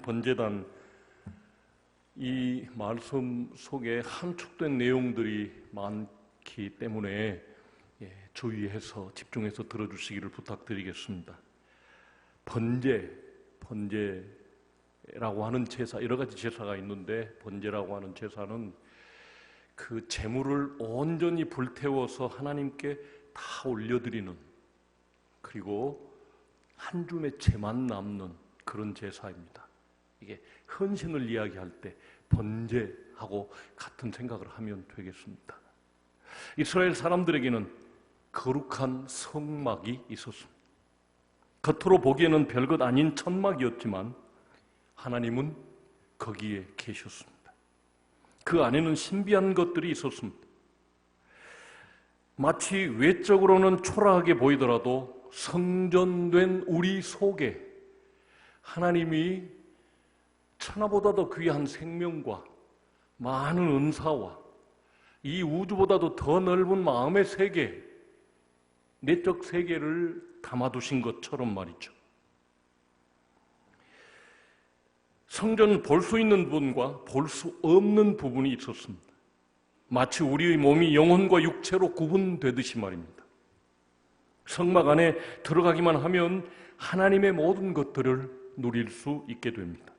번제단, 이 말씀 속에 함축된 내용들이 많기 때문에 주의해서 집중해서 들어주시기를 부탁드리겠습니다. 번제라고 하는 제사, 여러 가지 제사가 있는데 번제라고 하는 제사는 그 제물을 온전히 불태워서 하나님께 다 올려드리는, 그리고 한 줌의 채만 남는 그런 제사입니다. 이게 헌신을 이야기할 때 번제하고 같은 생각을 하면 되겠습니다. 이스라엘 사람들에게는 거룩한 성막이 있었습니다. 겉으로 보기에는 별것 아닌 천막이었지만 하나님은 거기에 계셨습니다. 그 안에는 신비한 것들이 있었습니다. 마치 외적으로는 초라하게 보이더라도 성전된 우리 속에 하나님이 천하보다도 귀한 생명과 많은 은사와 이 우주보다도 더 넓은 마음의 세계, 내적 세계를 담아두신 것처럼 말이죠. 성전은 볼 수 있는 부분과 볼 수 없는 부분이 있었습니다. 마치 우리의 몸이 영혼과 육체로 구분되듯이 말입니다. 성막 안에 들어가기만 하면 하나님의 모든 것들을 누릴 수 있게 됩니다.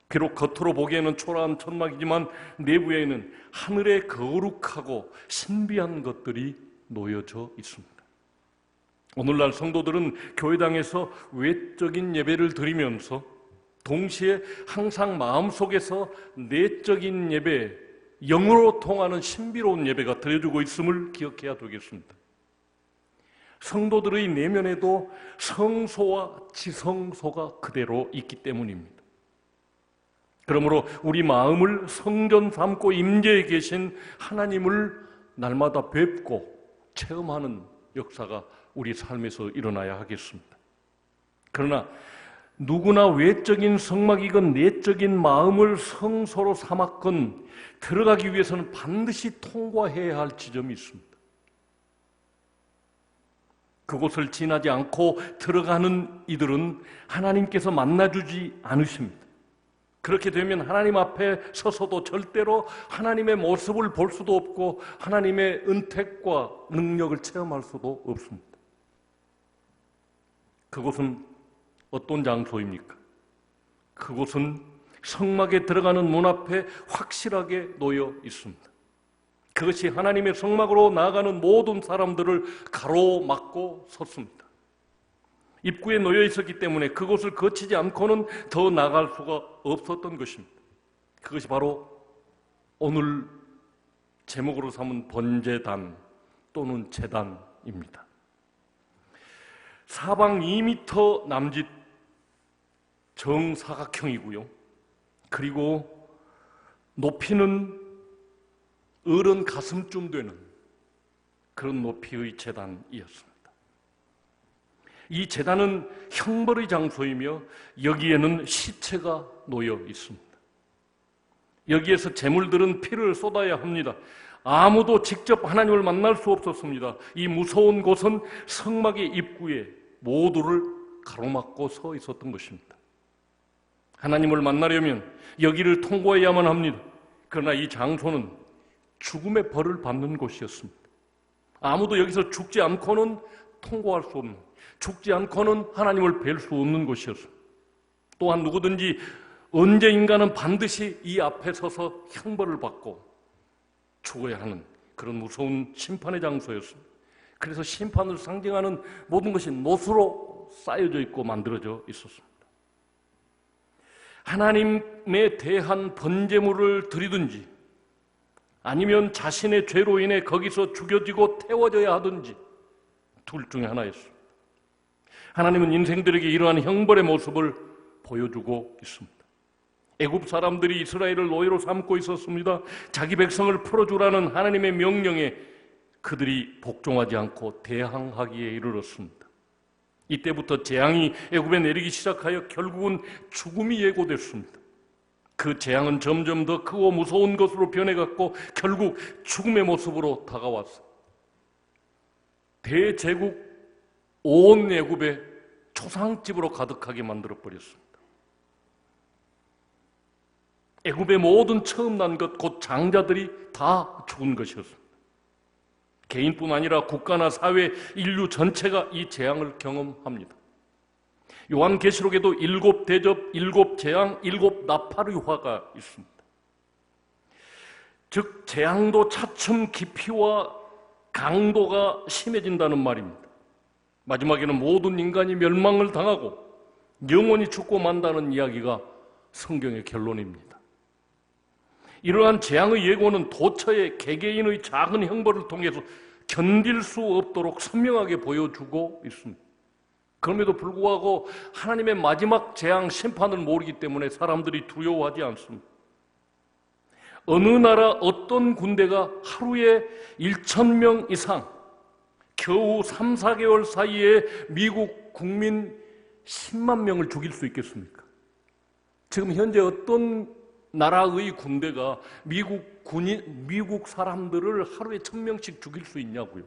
비록 겉으로 보기에는 초라한 천막이지만 내부에는 하늘의 거룩하고 신비한 것들이 놓여져 있습니다. 오늘날 성도들은 교회당에서 외적인 예배를 드리면서 동시에 항상 마음속에서 내적인 예배, 영으로 통하는 신비로운 예배가 드려지고 있음을 기억해야 되겠습니다. 성도들의 내면에도 성소와 지성소가 그대로 있기 때문입니다. 그러므로 우리 마음을 성전 삼고 임재에 계신 하나님을 날마다 뵙고 체험하는 역사가 우리 삶에서 일어나야 하겠습니다. 그러나 누구나 외적인 성막이건 내적인 마음을 성소로 삼았건 들어가기 위해서는 반드시 통과해야 할 지점이 있습니다. 그곳을 지나지 않고 들어가는 이들은 하나님께서 만나주지 않으십니다. 그렇게 되면 하나님 앞에 서서도 절대로 하나님의 모습을 볼 수도 없고 하나님의 은택과 능력을 체험할 수도 없습니다. 그곳은 어떤 장소입니까? 그곳은 성막에 들어가는 문 앞에 확실하게 놓여 있습니다. 그것이 하나님의 성막으로 나아가는 모든 사람들을 가로막고 섰습니다. 입구에 놓여 있었기 때문에 그곳을 거치지 않고는 더 나아갈 수가 없었던 것입니다. 그것이 바로 오늘 제목으로 삼은 번제단 또는 제단입니다. 사방 2m 남짓 정사각형이고요. 그리고 높이는 어른 가슴쯤 되는 그런 높이의 제단이었습니다. 이 제단은 형벌의 장소이며 여기에는 시체가 놓여 있습니다. 여기에서 제물들은 피를 쏟아야 합니다. 아무도 직접 하나님을 만날 수 없었습니다. 이 무서운 곳은 성막의 입구에 모두를 가로막고 서 있었던 것입니다. 하나님을 만나려면 여기를 통과해야만 합니다. 그러나 이 장소는 죽음의 벌을 받는 곳이었습니다. 아무도 여기서 죽지 않고는 통과할 수 없는, 죽지 않고는 하나님을 뵐 수 없는 곳이었습니다. 또한 누구든지 언제인가는 반드시 이 앞에 서서 형벌을 받고 죽어야 하는 그런 무서운 심판의 장소였습니다. 그래서 심판을 상징하는 모든 것이 못으로 쌓여져 있고 만들어져 있었습니다. 하나님에 대한 번제물을 드리든지 아니면 자신의 죄로 인해 거기서 죽여지고 태워져야 하든지 둘 중에 하나였습니다. 하나님은 인생들에게 이러한 형벌의 모습을 보여주고 있습니다. 애굽 사람들이 이스라엘을 노예로 삼고 있었습니다. 자기 백성을 풀어주라는 하나님의 명령에 그들이 복종하지 않고 대항하기에 이르렀습니다. 이때부터 재앙이 애굽에 내리기 시작하여 결국은 죽음이 예고됐습니다. 그 재앙은 점점 더 크고 무서운 것으로 변해갔고 결국 죽음의 모습으로 다가왔습니다. 대제국 온 애굽에 초상집으로 가득하게 만들어버렸습니다. 애굽의 모든 처음 난 것, 곧 장자들이 다 죽은 것이었습니다. 개인뿐 아니라 국가나 사회, 인류 전체가 이 재앙을 경험합니다. 요한계시록에도 7 대접, 7 재앙, 7 나팔의 화가 있습니다. 즉 재앙도 차츰 깊이와 강도가 심해진다는 말입니다. 마지막에는 모든 인간이 멸망을 당하고 영원히 죽고 만다는 이야기가 성경의 결론입니다. 이러한 재앙의 예고는 도처의 개개인의 작은 형벌을 통해서 견딜 수 없도록 선명하게 보여주고 있습니다. 그럼에도 불구하고 하나님의 마지막 재앙 심판을 모르기 때문에 사람들이 두려워하지 않습니다. 어느 나라 어떤 군대가 하루에 1,000명 이상 겨우 3, 4개월 사이에 미국 국민 10만 명을 죽일 수 있겠습니까? 지금 현재 어떤 나라의 군대가 미국 사람들을 하루에 1,000명씩 죽일 수 있냐고요.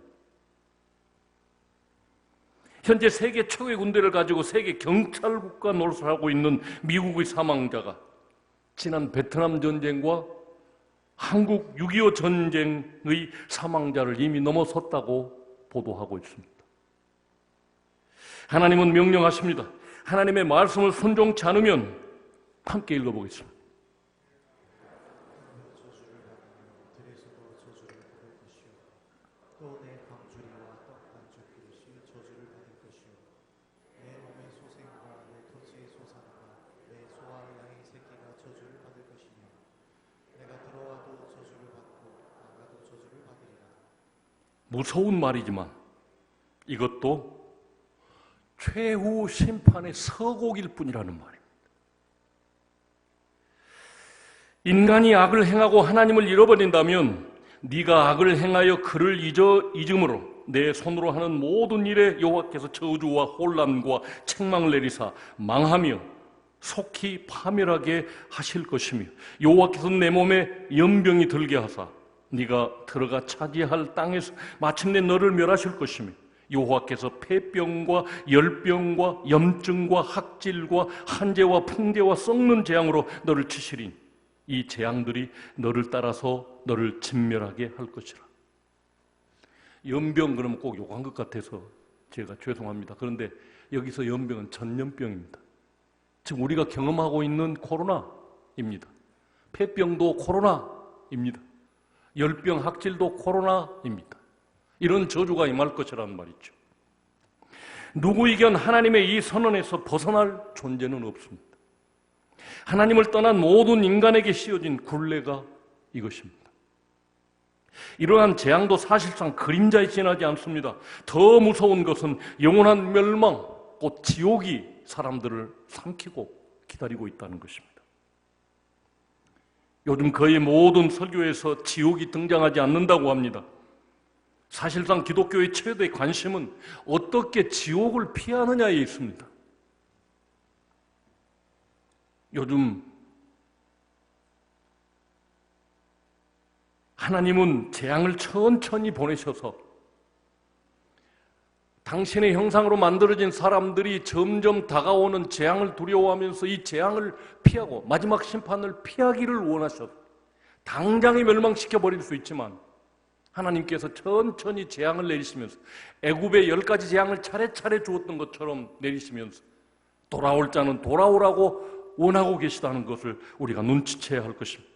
현재 세계 최고의 군대를 가지고 세계 경찰국가 노릇을 하고 있는 미국의 사망자가 지난 베트남 전쟁과 한국 6.25 전쟁의 사망자를 이미 넘어섰다고 보도하고 있습니다. 하나님은 명령하십니다. 하나님의 말씀을 순종치 않으면 함께 읽어보겠습니다. 무서운 말이지만 이것도 최후 심판의 서곡일 뿐이라는 말입니다. 인간이 악을 행하고 하나님을 잃어버린다면 네가 악을 행하여 그를 잊음으로 내 손으로 하는 모든 일에 여호와께서 저주와 혼란과 책망을 내리사 망하며 속히 파멸하게 하실 것이며 여호와께서 내 몸에 연병이 들게 하사 네가 들어가 차지할 땅에서 마침내 너를 멸하실 것이며 여호와께서 폐병과 열병과 염증과 학질과 한재와 풍대와 썩는 재앙으로 너를 치시리니 이 재앙들이 너를 따라서 너를 진멸하게 할 것이라. 연병 그러면 꼭 욕한 것 같아서 제가 죄송합니다. 그런데 여기서 연병은 전염병입니다. 지금 우리가 경험하고 있는 코로나입니다. 폐병도 코로나입니다. 열병, 학질도 코로나입니다. 이런 저주가 임할 것이라는 말이죠. 누구이견 하나님의 이 선언에서 벗어날 존재는 없습니다. 하나님을 떠난 모든 인간에게 씌워진 굴레가 이것입니다. 이러한 재앙도 사실상 그림자에 지나지 않습니다. 더 무서운 것은 영원한 멸망, 곧 지옥이 사람들을 삼키고 기다리고 있다는 것입니다. 요즘 거의 모든 설교에서 지옥이 등장하지 않는다고 합니다. 사실상 기독교의 최대 관심은 어떻게 지옥을 피하느냐에 있습니다. 요즘 하나님은 재앙을 천천히 보내셔서 당신의 형상으로 만들어진 사람들이 점점 다가오는 재앙을 두려워하면서 이 재앙을 피하고 마지막 심판을 피하기를 원하셔서 당장에 멸망시켜버릴 수 있지만 하나님께서 천천히 재앙을 내리시면서 애굽의 10가지 재앙을 차례차례 주었던 것처럼 내리시면서 돌아올 자는 돌아오라고 원하고 계시다는 것을 우리가 눈치채야 할 것입니다.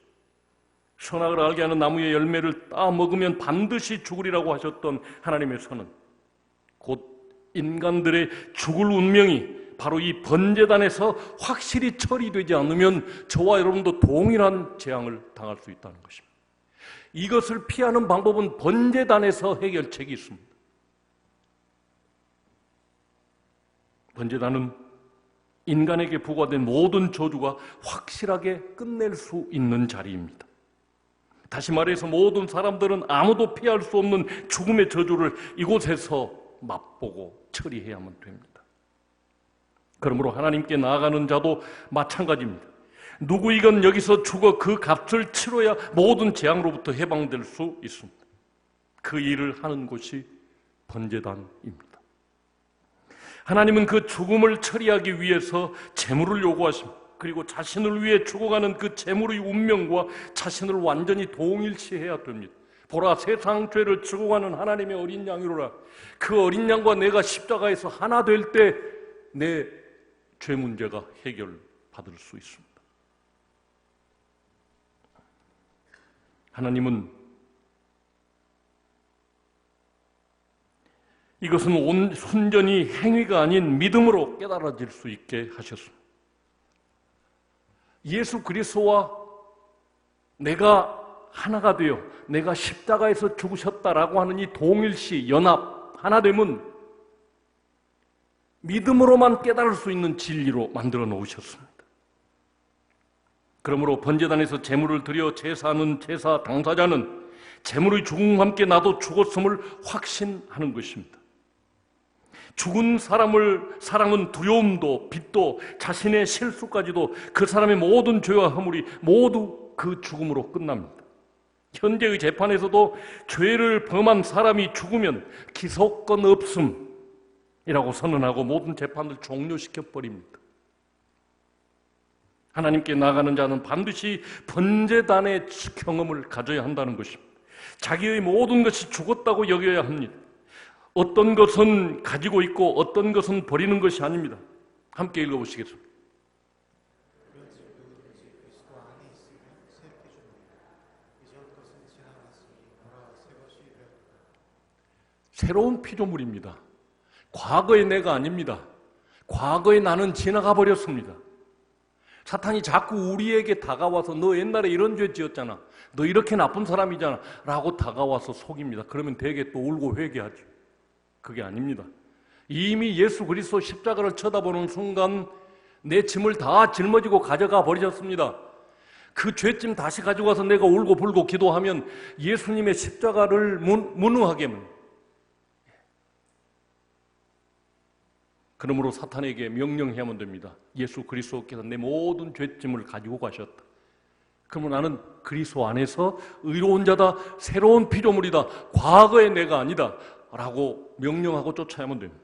선악을 알게 하는 나무의 열매를 따 먹으면 반드시 죽으리라고 하셨던 하나님의 선언, 곧 인간들의 죽을 운명이 바로 이 번제단에서 확실히 처리되지 않으면 저와 여러분도 동일한 재앙을 당할 수 있다는 것입니다. 이것을 피하는 방법은 번제단에서 해결책이 있습니다. 번제단은 인간에게 부과된 모든 저주가 확실하게 끝낼 수 있는 자리입니다. 다시 말해서 모든 사람들은 아무도 피할 수 없는 죽음의 저주를 이곳에서 맛보고 처리해야만 됩니다. 그러므로 하나님께 나아가는 자도 마찬가지입니다. 누구이건 여기서 죽어 그 값을 치러야 모든 재앙으로부터 해방될 수 있습니다. 그 일을 하는 곳이 번제단입니다. 하나님은 그 죽음을 처리하기 위해서 제물을 요구하십니다. 그리고 자신을 위해 죽어가는 그 재물의 운명과 자신을 완전히 동일시해야 됩니다. 보라, 세상 죄를 죽어가는 하나님의 어린 양이로라. 그 어린 양과 내가 십자가에서 하나 될 때 내 죄 문제가 해결받을 수 있습니다. 하나님은 이것은 순전히 행위가 아닌 믿음으로 깨달아질 수 있게 하셨습니다. 예수 그리스도와 내가 하나가 되어 내가 십자가에서 죽으셨다라고 하는 이 동일시, 연합, 하나됨은 믿음으로만 깨달을 수 있는 진리로 만들어 놓으셨습니다. 그러므로 번제단에서 제물을 드려 제사하는 제사 당사자는 제물의 죽음과 함께 나도 죽었음을 확신하는 것입니다. 죽은 사람은 두려움도 빚도 자신의 실수까지도 그 사람의 모든 죄와 허물이 모두 그 죽음으로 끝납니다. 현재의 재판에서도 죄를 범한 사람이 죽으면 기소권 없음이라고 선언하고 모든 재판을 종료시켜버립니다. 하나님께 나가는 자는 반드시 번제단의 경험을 가져야 한다는 것입니다. 자기의 모든 것이 죽었다고 여겨야 합니다. 어떤 것은 가지고 있고 어떤 것은 버리는 것이 아닙니다. 함께 읽어보시겠습니다. 새로운 피조물입니다. 과거의 내가 아닙니다. 과거의 나는 지나가 버렸습니다. 사탄이 자꾸 우리에게 다가와서 너 옛날에 이런 죄 지었잖아, 너 이렇게 나쁜 사람이잖아 라고 다가와서 속입니다. 그러면 되게 또 울고 회개하죠. 그게 아닙니다. 이미 예수 그리스도 십자가를 쳐다보는 순간 내 짐을 다 짊어지고 가져가 버리셨습니다. 그 죄짐 다시 가지고 와서 내가 울고 불고 기도하면 예수님의 십자가를 무능하게만. 그러므로 사탄에게 명령해야만 됩니다. 예수 그리스도께서 내 모든 죄짐을 가지고 가셨다. 그러면 나는 그리스도 안에서 의로운 자다, 새로운 피조물이다, 과거의 내가 아니다 라고 명령하고 쫓아야만 됩니다.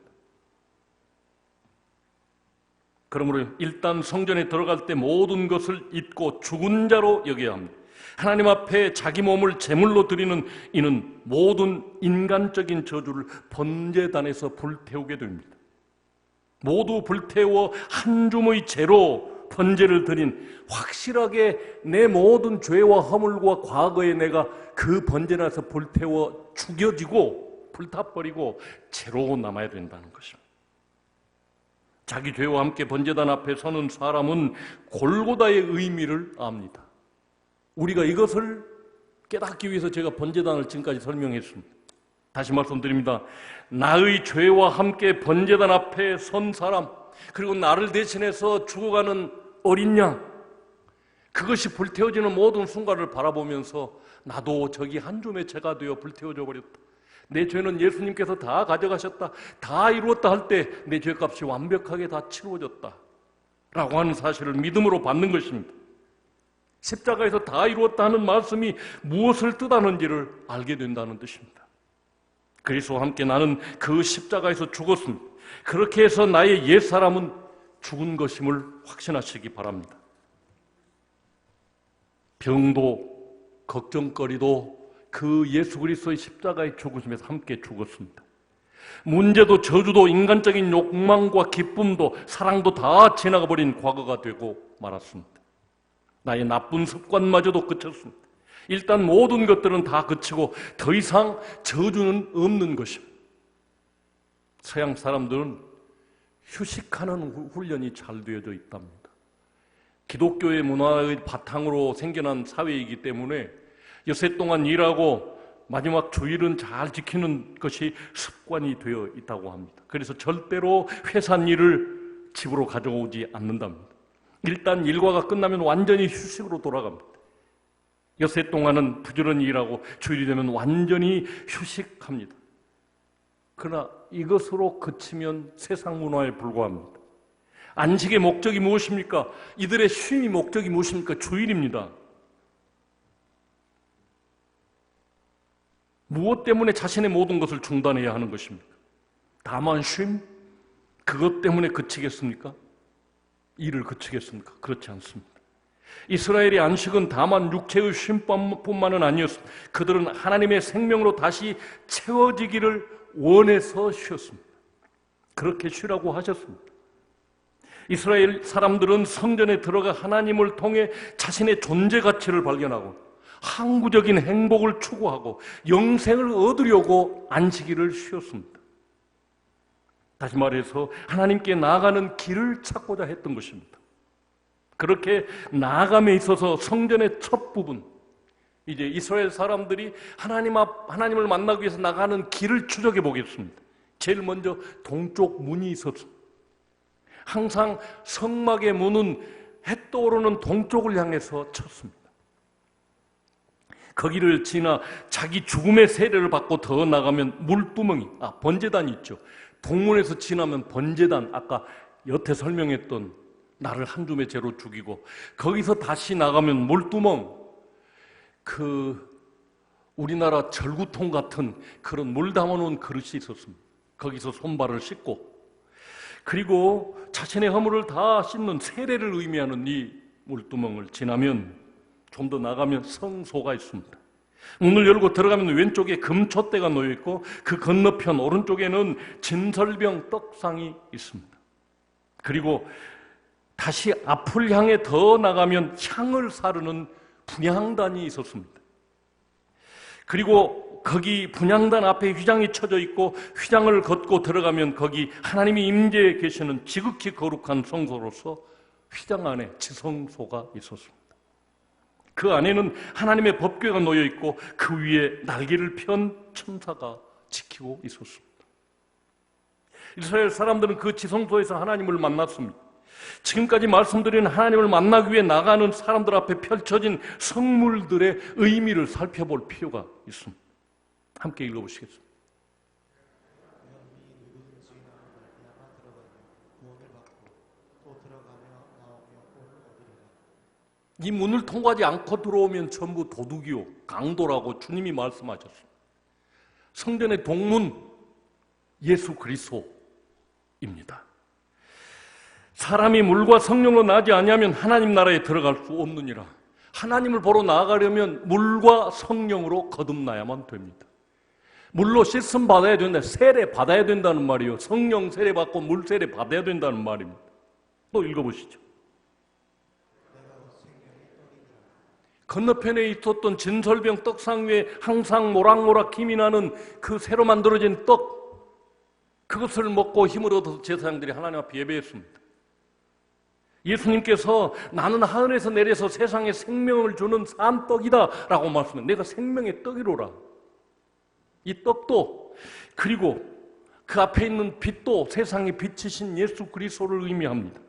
그러므로 일단 성전에 들어갈 때 모든 것을 잊고 죽은 자로 여겨야 합니다. 하나님 앞에 자기 몸을 제물로 드리는 이는 모든 인간적인 저주를 번제단에서 불태우게 됩니다. 모두 불태워 한 줌의 재로 번제를 드린 확실하게 내 모든 죄와 허물과 과거의 내가 그 번제단에서 불태워 죽여지고 불타버리고 재로 남아야 된다는 것입니다. 자기 죄와 함께 번제단 앞에 서는 사람은 골고다의 의미를 압니다. 우리가 이것을 깨닫기 위해서 제가 번제단을 지금까지 설명했습니다. 다시 말씀드립니다. 나의 죄와 함께 번제단 앞에 선 사람, 그리고 나를 대신해서 죽어가는 어린 양, 그것이 불태워지는 모든 순간을 바라보면서 나도 저기 한 줌의 죄가 되어 불태워져 버렸다. 내 죄는 예수님께서 다 가져가셨다. 다 이루었다 할 때 내 죄값이 완벽하게 다 치루어졌다 라고 하는 사실을 믿음으로 받는 것입니다. 십자가에서 다 이루었다 하는 말씀이 무엇을 뜻하는지를 알게 된다는 뜻입니다. 그리스도와 함께 나는 그 십자가에서 죽었습니다. 그렇게 해서 나의 옛사람은 죽은 것임을 확신하시기 바랍니다. 병도 걱정거리도 그 예수 그리스도의 십자가의 죽으심에서 함께 죽었습니다. 문제도 저주도 인간적인 욕망과 기쁨도 사랑도 다 지나가 버린 과거가 되고 말았습니다. 나의 나쁜 습관마저도 그쳤습니다. 일단 모든 것들은 다 그치고 더 이상 저주는 없는 것입니다. 서양 사람들은 휴식하는 훈련이 잘 되어져 있답니다. 기독교의 문화의 바탕으로 생겨난 사회이기 때문에 여세 동안 일하고 마지막 주일은 잘 지키는 것이 습관이 되어 있다고 합니다. 그래서 절대로 회사 일을 집으로 가져오지 않는답니다. 일단 일과가 끝나면 완전히 휴식으로 돌아갑니다. 여세 동안은 부지런히 일하고 주일이 되면 완전히 휴식합니다. 그러나 이것으로 그치면 세상 문화에 불과합니다. 안식의 목적이 무엇입니까? 이들의 쉼의 목적이 무엇입니까? 주일입니다. 무엇 때문에 자신의 모든 것을 중단해야 하는 것입니까? 다만 쉼? 그것 때문에 그치겠습니까? 일을 그치겠습니까? 그렇지 않습니다. 이스라엘의 안식은 다만 육체의 쉼뿐만은 아니었습니다. 그들은 하나님의 생명으로 다시 채워지기를 원해서 쉬었습니다. 그렇게 쉬라고 하셨습니다. 이스라엘 사람들은 성전에 들어가 하나님을 통해 자신의 존재 가치를 발견하고 항구적인 행복을 추구하고 영생을 얻으려고 안식일을 쉬었습니다. 다시 말해서 하나님께 나아가는 길을 찾고자 했던 것입니다. 그렇게 나아감에 있어서 성전의 첫 부분, 이제 이스라엘 사람들이 하나님을 만나기 위해서 나가는 길을 추적해 보겠습니다. 제일 먼저 동쪽 문이 있었습니다. 항상 성막의 문은 해 떠오르는 동쪽을 향해서 쳤습니다. 거기를 지나 자기 죽음의 세례를 받고 더 나가면 물두멍이, 번제단이 있죠. 동문에서 지나면 번제단, 아까 여태 설명했던 나를 한 줌의 죄로 죽이고, 거기서 다시 나가면 물두멍, 우리나라 절구통 같은 그런 물 담아놓은 그릇이 있었습니다. 거기서 손발을 씻고, 그리고 자신의 허물을 다 씻는 세례를 의미하는 이 물두멍을 지나면 좀 더 나가면 성소가 있습니다. 문을 열고 들어가면 왼쪽에 금촛대가 놓여있고 그 건너편 오른쪽에는 진설병 떡상이 있습니다. 그리고 다시 앞을 향해 더 나가면 향을 사르는 분향단이 있었습니다. 그리고 거기 분향단 앞에 휘장이 쳐져 있고 휘장을 걷고 들어가면 거기 하나님이 임재해 계시는 지극히 거룩한 성소로서 휘장 안에 지성소가 있었습니다. 그 안에는 하나님의 법궤가 놓여 있고 그 위에 날개를 편 천사가 지키고 있었습니다. 이스라엘 사람들은 그 지성소에서 하나님을 만났습니다. 지금까지 말씀드린 하나님을 만나기 위해 나가는 사람들 앞에 펼쳐진 성물들의 의미를 살펴볼 필요가 있습니다. 함께 읽어보시겠습니다. 이 문을 통과하지 않고 들어오면 전부 도둑이요, 강도라고 주님이 말씀하셨습니다. 성전의 동문 예수 그리스도입니다. 사람이 물과 성령으로 나지 아니하면 하나님 나라에 들어갈 수 없느니라. 하나님을 보러 나아가려면 물과 성령으로 거듭나야만 됩니다. 물로 씻음 받아야 된다, 세례 받아야 된다는 말이요, 성령 세례 받고 물 세례 받아야 된다는 말입니다. 또 읽어보시죠. 건너편에 있었던 진설병 떡상 위에 항상 모락모락 힘이 나는 그 새로 만들어진 떡, 그것을 먹고 힘을 얻어서 제사장들이 하나님 앞에 예배했습니다. 예수님께서 나는 하늘에서 내려서 세상에 생명을 주는 산떡이다 라고 말씀해, 내가 생명의 떡이로라. 이 떡도, 그리고 그 앞에 있는 빛도 세상의 빛이신 예수 그리스도를 의미합니다.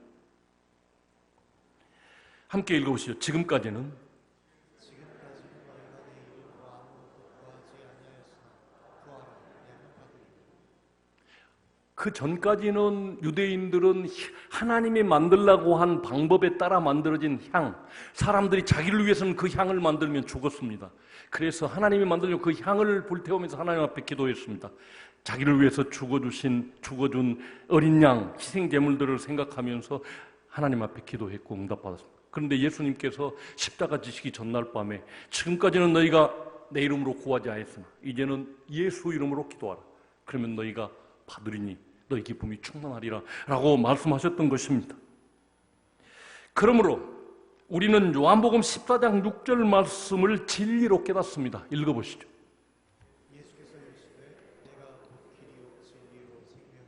함께 읽어보시죠. 지금까지는 그 전까지는 유대인들은 하나님이 만들라고 한 방법에 따라 만들어진 향, 사람들이 자기를 위해서는 그 향을 만들면 죽었습니다. 그래서 하나님이 만들려고 그 향을 불태우면서 하나님 앞에 기도했습니다. 자기를 위해서 죽어준 어린 양, 희생제물들을 생각하면서 하나님 앞에 기도했고 응답받았습니다. 그런데 예수님께서 십자가 지시기 전날 밤에 지금까지는 너희가 내 이름으로 구하지 않았으나 이제는 예수 이름으로 기도하라. 그러면 너희가 받으리니 너희 기쁨이 충만하리라 라고 말씀하셨던 것입니다. 그러므로 우리는 요한복음 14장 6절 말씀을 진리로 깨닫습니다. 읽어보시죠. 예수께서 이르시되 내가 곧 길이요 진리요 생명이라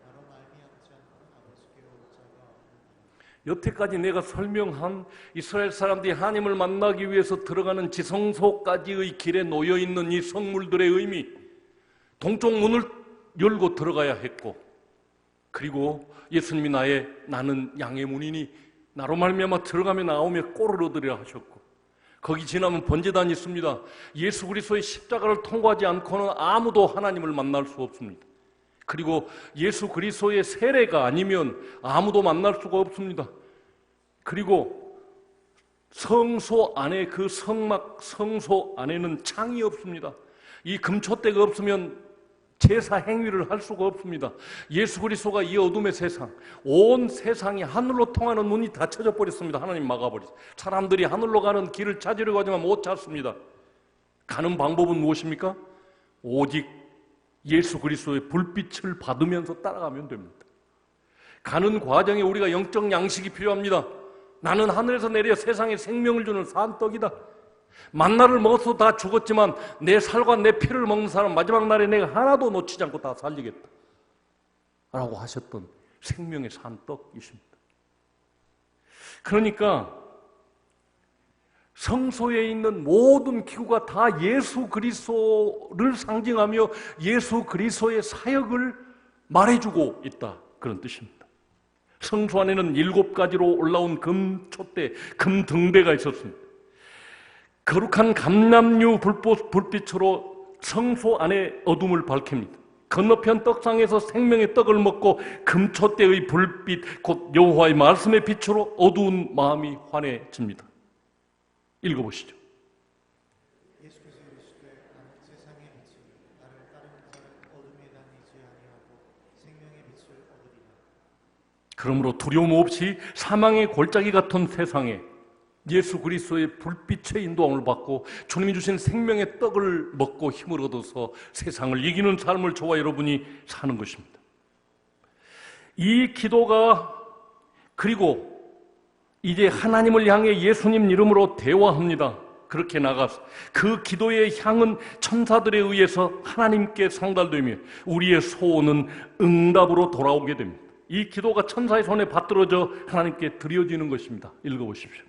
나로 말미암지 않고는 아버지께로 올 자가 없느니라. 여태까지 내가 설명한 이스라엘 사람들이 하나님을 만나기 위해서 들어가는 지성소까지의 길에 놓여있는 이 성물들의 의미, 동쪽 문을 열고 들어가야 했고, 그리고 예수님이 나는 양의 문이니 나로 말미암아 들어가며 나오며 꼴을 얻으리라 하셨고, 거기 지나면 번제단이 있습니다. 예수 그리스도의 십자가를 통과하지 않고는 아무도 하나님을 만날 수 없습니다. 그리고 예수 그리스도의 세례가 아니면 아무도 만날 수가 없습니다. 그리고 성소 안에, 그 성막 성소 안에는 창이 없습니다. 이 금촛대가 없으면 제사 행위를 할 수가 없습니다. 예수 그리스도가 이 어둠의 세상, 온 세상이 하늘로 통하는 문이 닫혀져 버렸습니다. 하나님 막아버렸어요. 사람들이 하늘로 가는 길을 찾으려고 하지만 못 찾습니다. 가는 방법은 무엇입니까? 오직 예수 그리스도의 불빛을 받으면서 따라가면 됩니다. 가는 과정에 우리가 영적 양식이 필요합니다. 나는 하늘에서 내려 세상에 생명을 주는 산떡이다. 만나를 먹어서 다 죽었지만 내 살과 내 피를 먹는 사람 마지막 날에 내가 하나도 놓치지 않고 다 살리겠다 라고 하셨던 생명의 산떡이십니다. 그러니까 성소에 있는 모든 기구가 다 예수 그리스도를 상징하며 예수 그리스도의 사역을 말해주고 있다, 그런 뜻입니다. 성소 안에는 7가지로 올라온 금 촛대, 금 등대가 있었습니다. 거룩한 감람류 불빛으로 성소 안에 어둠을 밝힙니다. 건너편 떡상에서 생명의 떡을 먹고 금촛대의 불빛, 곧 여호와의 말씀의 빛으로 어두운 마음이 환해집니다. 읽어보시죠. 예수께서 이르시되 나는 세상의 빛이 나를 따르는 자는 어둠에 다니지 아니하고 생명의 빛을 얻으리라. 그러므로 두려움 없이 사망의 골짜기 같은 세상에 예수 그리스도의 불빛의 인도함을 받고 주님이 주신 생명의 떡을 먹고 힘을 얻어서 세상을 이기는 삶을 저와 여러분이 사는 것입니다. 이 기도가, 그리고 이제 하나님을 향해 예수님 이름으로 대화합니다. 그렇게 나가서 그 기도의 향은 천사들에 의해서 하나님께 상달되며 우리의 소원은 응답으로 돌아오게 됩니다. 이 기도가 천사의 손에 받들어져 하나님께 드려지는 것입니다. 읽어보십시오.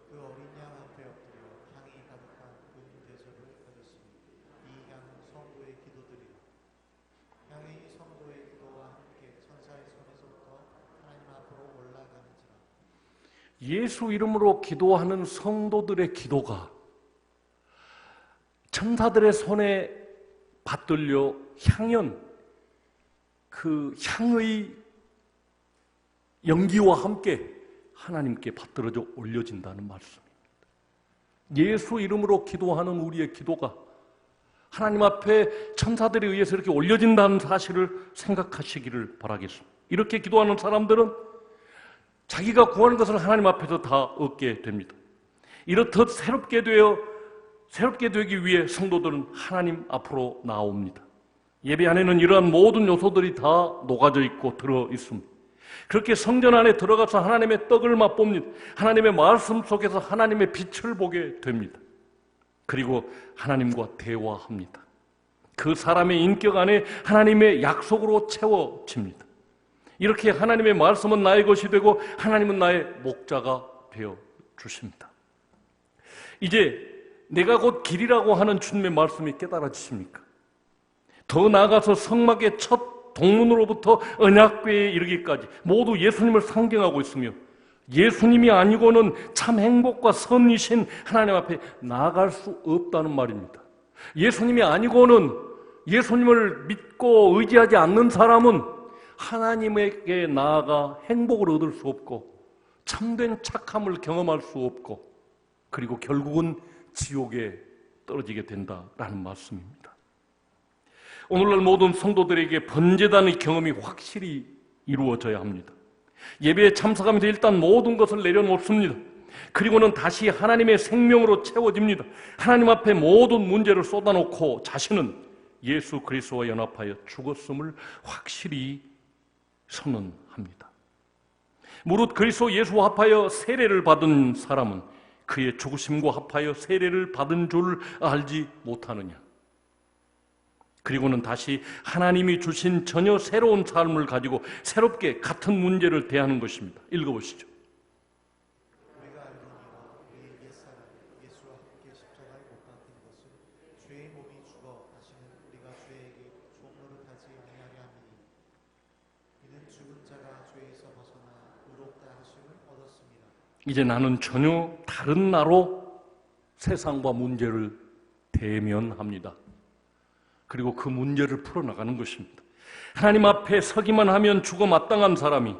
그 어린 양 앞에 엎드려 향이 가득한 은대접을 받았으니 이 향은 성도의 기도들이라. 향이 성도의 기도와 함께 천사의 손에서부터 하나님 앞으로 올라가는지라. 예수 이름으로 기도하는 성도들의 기도가 천사들의 손에 받들려 향연, 그 향의 연기와 함께 하나님께 받들어져 올려진다는 말씀입니다. 예수 이름으로 기도하는 우리의 기도가 하나님 앞에 천사들에 의해서 이렇게 올려진다는 사실을 생각하시기를 바라겠습니다. 이렇게 기도하는 사람들은 자기가 구하는 것을 하나님 앞에서 다 얻게 됩니다. 이렇듯 새롭게 되기 위해 성도들은 하나님 앞으로 나옵니다. 예배 안에는 이러한 모든 요소들이 다 녹아져 있고 들어 있습니다. 그렇게 성전 안에 들어가서 하나님의 떡을 맛봅니다. 하나님의 말씀 속에서 하나님의 빛을 보게 됩니다. 그리고 하나님과 대화합니다. 그 사람의 인격 안에 하나님의 약속으로 채워집니다. 이렇게 하나님의 말씀은 나의 것이 되고 하나님은 나의 목자가 되어 주십니다. 이제 내가 곧 길이라고 하는 주님의 말씀이 깨달아지십니까? 더 나아가서 성막의 첫 동문으로부터 언약궤에 이르기까지 모두 예수님을 상징하고 있으며 예수님이 아니고는 참 행복과 선이신 하나님 앞에 나아갈 수 없다는 말입니다. 예수님이 아니고는, 예수님을 믿고 의지하지 않는 사람은 하나님에게 나아가 행복을 얻을 수 없고 참된 착함을 경험할 수 없고 그리고 결국은 지옥에 떨어지게 된다라는 말씀입니다. 오늘날 모든 성도들에게 번제단의 경험이 확실히 이루어져야 합니다. 예배에 참석하면서 일단 모든 것을 내려놓습니다. 그리고는 다시 하나님의 생명으로 채워집니다. 하나님 앞에 모든 문제를 쏟아놓고 자신은 예수 그리스도와 연합하여 죽었음을 확실히 선언합니다. 무릇 그리스도 예수와 합하여 세례를 받은 사람은 그의 죽으심과 합하여 세례를 받은 줄 알지 못하느냐. 그리고는 다시 하나님이 주신 전혀 새로운 삶을 가지고 새롭게 같은 문제를 대하는 것입니다. 읽어보시죠. 우리가 알거니와 우리의 옛사람 예수와 함께 십자가에 못 박힌 것은 죄의 몸이 죽어 다시는 우리가 죄에게 종노릇하지 아니하려 함이니 이는 죽은 자가 죄에서 벗어나 의롭다 하심을 얻었습니다. 이제 나는 전혀 다른 나로 세상과 문제를 대면합니다. 그리고 그 문제를 풀어나가는 것입니다. 하나님 앞에 서기만 하면 죽어 마땅한 사람이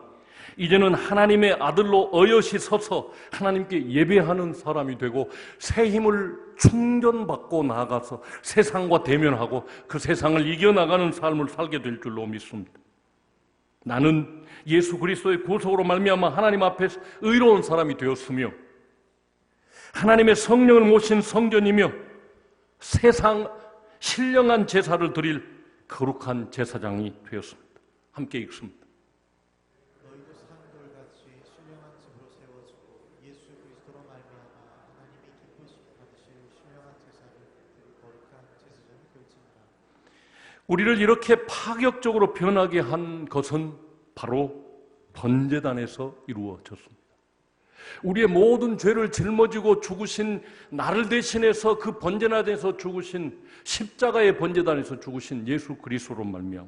이제는 하나님의 아들로 어여시 서서 하나님께 예배하는 사람이 되고 새 힘을 충전받고 나아가서 세상과 대면하고 그 세상을 이겨나가는 삶을 살게 될 줄로 믿습니다. 나는 예수 그리스도의 구속으로 말미암아 하나님 앞에서 의로운 사람이 되었으며 하나님의 성령을 모신 성전이며 세상 신령한 제사를 드릴 거룩한 제사장이 되었습니다. 함께 읽습니다. 너희도 산돌같이 신령한 집으로 세워지고 예수 그리스도로 말미암아 하나님이 기쁘시게 받으실 신령한 제사를 드릴 거룩한 제사장이 될지니라. 우리를 이렇게 파격적으로 변하게 한 것은 바로 번제단에서 이루어졌습니다. 우리의 모든 죄를 짊어지고 죽으신 나를 대신해서 그 번제단에서 죽으신 십자가의 번제단에서 죽으신 예수 그리스도로 말미암아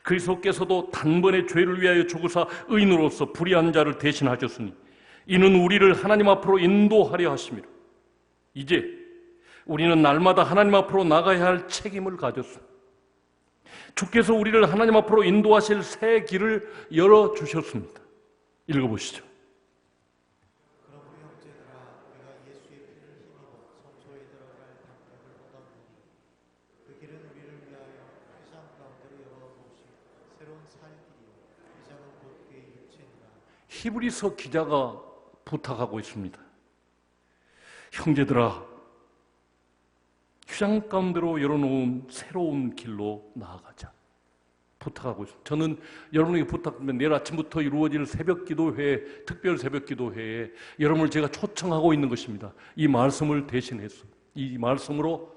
그리스도께서도 단번에 죄를 위하여 죽으사 의인으로서 불의한 자를 대신하셨으니 이는 우리를 하나님 앞으로 인도하려 하심이라. 이제 우리는 날마다 하나님 앞으로 나가야 할 책임을 가졌습니다. 주께서 우리를 하나님 앞으로 인도하실 새 길을 열어주셨습니다. 읽어보시죠. 그럼 우리 형제들아 우리가 예수의 피를 힘입어 성소에 들어갈 담력을 얻었느니 그 길은 우리를 위하여 휘장 가운데로 열어놓으신 새로운 살 길이요 휘장은 곧 그의 육체니라. 히브리서 기자가 부탁하고 있습니다. 형제들아 휘장 가운데로 열어놓은 새로운 길로 나아가자 부탁하고 있습니다. 저는 여러분에게 부탁드리면 내일 아침부터 이루어질 새벽기도회, 특별 새벽기도회에 여러분을 제가 초청하고 있는 것입니다. 이 말씀을 대신해서, 이 말씀으로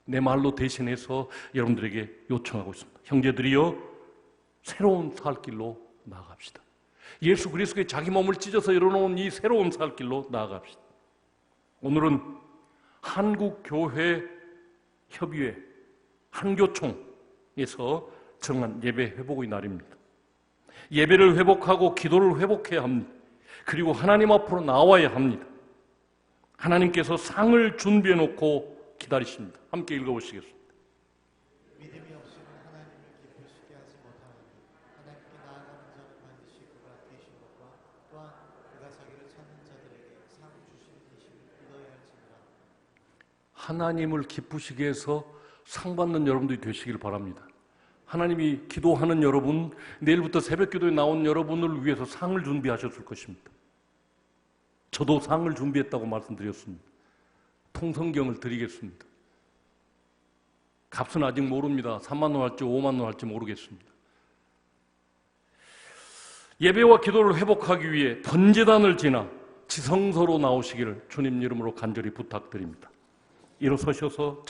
내 말로 대신해서 여러분들에게 요청하고 있습니다. 형제들이여 새로운 살 길로 나아갑시다. 예수 그리스도의 자기 몸을 찢어서 열어놓은 이 새로운 살 길로 나아갑시다. 오늘은 한국교회 협의회 한교총에서 정한 예배 회복의 날입니다. 예배를 회복하고 기도를 회복해야 합니다. 그리고 하나님 앞으로 나와야 합니다. 하나님께서 상을 준비해 놓고 기다리십니다. 함께 읽어보시겠습니다. 믿음이 없이는 하나님을 기쁘시게 하지 못하나니 하나님께 나아가는 자는 반드시 그가 계신 것과 또한 그가 자기를 찾는 자들에게 상 주시는 이심을 믿어야 할지니라. 하나님을 기쁘시게 해서 상 받는 여러분들이 되시길 바랍니다. 하나님이 기도하는 여러분, 내일부터 새벽기도에 나온 여러분을 위해서 상을 준비하셨을 것입니다. 저도 상을 준비했다고 말씀드렸습니다. 통성경을 드리겠습니다. 값은 아직 모릅니다. 3만 원 할지 5만 원 할지 모르겠습니다. 예배와 기도를 회복하기 위해 번제단을 지나 지성소로 나오시기를 주님 이름으로 간절히 부탁드립니다. 일어서셔서